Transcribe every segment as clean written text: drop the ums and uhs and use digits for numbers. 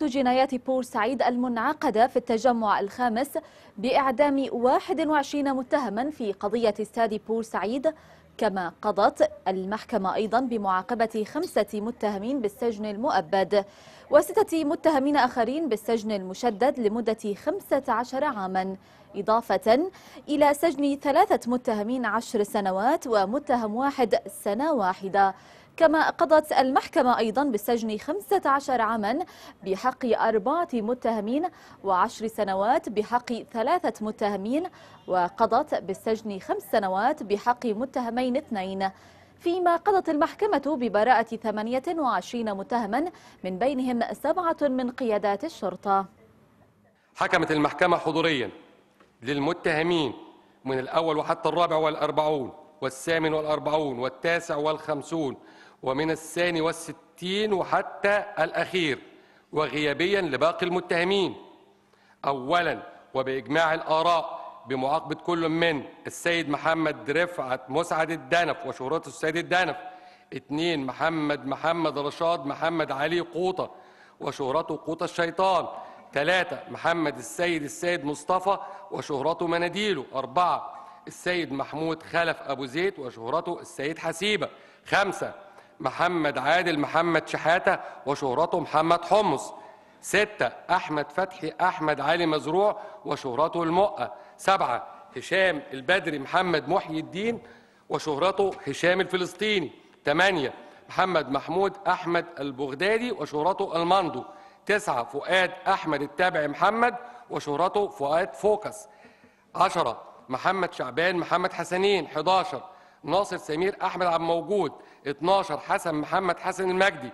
جنايات بورسعيد المنعقدة في التجمع الخامس بإعدام 21 متهما في قضية استاد بورسعيد، كما قضت المحكمة أيضا بمعاقبة 5 متهمين بالسجن المؤبد و6 متهمين آخرين بالسجن المشدد لمدة 15 عاما، إضافة إلى سجن 3 متهمين 10 سنوات ومتهم واحد سنة واحدة. كما قضت المحكمة أيضا بالسجن 15 عاما بحق 4 متهمين و10 سنوات بحق 3 متهمين، وقضت بالسجن 5 سنوات بحق متهمين 2، فيما قضت المحكمة ببراءة 28 متهما من بينهم 7 من قيادات الشرطة. حكمت المحكمة حضوريا للمتهمين من الأول وحتى الرابع والأربعون والثامن والأربعون والتاسع والخمسون ومن الثاني والستين وحتى الأخير، وغيابيا لباقي المتهمين. أولا وبإجماع الآراء بمعاقبة كل من السيد محمد رفعت مسعد الدنف وشهرته السيد الدنف. 2 محمد رشاد محمد علي قوطة وشهرته قوطة الشيطان. 3 محمد السيد مصطفى وشهرته مناديله. 4 السيد محمود خلف أبو زيد وشهرته السيد حسيبة. 5 محمد عادل محمد شحاتة وشهرته محمد حمص. 6 أحمد فتحي أحمد علي مزروع وشهرته المؤة. 7 هشام البدري محمد محي الدين وشهرته هشام الفلسطيني. 8 محمد محمود أحمد البغدادي وشهرته المندو. 9 فؤاد أحمد التابعي محمد وشهرته فؤاد فوكس. 10 محمد شعبان محمد حسنين. 11 ناصر سمير أحمد عبد موجود. 12 حسن محمد حسن المجدي.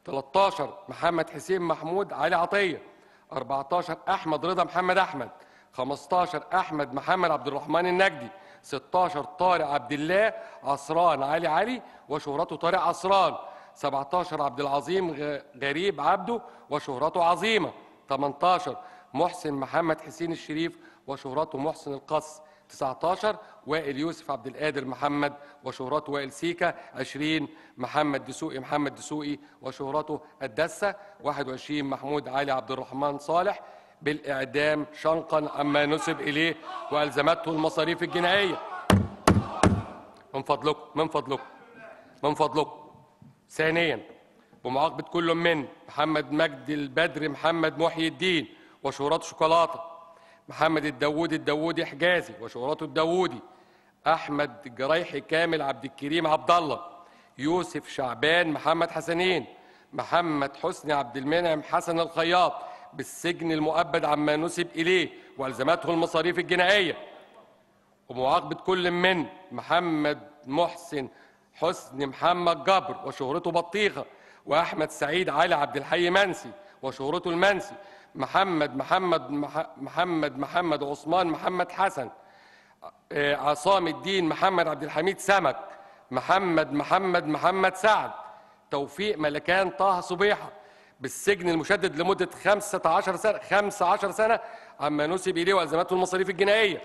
13 محمد حسين محمود علي عطية. 14 أحمد رضا محمد أحمد. 15 أحمد محمد عبد الرحمن النجدي. 16 طارق عبد الله عصران علي وشهرته طارق عصران. 17 عبد العظيم غريب عبده وشهرته عظيمة. 18 محسن محمد حسين الشريف وشهرته محسن القص. 19 وائل يوسف عبد القادر محمد وشهرته وائل سيكا. 20 محمد دسوقي وشهرته الدسة. 21 محمود علي عبد الرحمن صالح بالإعدام شنقا عما نسب إليه وألزمته المصاريف الجنائية. من فضلكم. ثانيا بمعاقبة كل من محمد مجدي البدري محمد محي الدين وشهرته شوكولاتة. محمد الداوودي حجازي وشهرته الداوودي. أحمد الجريحي كامل عبد الكريم عبد الله. يوسف شعبان محمد حسنين. محمد حسني عبد المنعم حسن الخياط بالسجن المؤبد عما نسب إليه وألزمته المصاريف الجنائية. ومعاقبة كل من محمد محسن حسني محمد جبر وشهرته بطيخة. وأحمد سعيد علي عبد الحي منسي وشهرته المنسي. محمد عثمان محمد حسن. عصام الدين محمد عبد الحميد سمك. محمد سعد. توفيق ملكان طه صبيحة بالسجن المشدد لمدة 15 سنة عما نسب إليه وألزمته المصاريف الجنائية.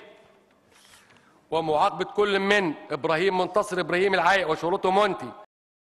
ومعاقبة كل من إبراهيم منتصر إبراهيم العايق وشهرته مونتي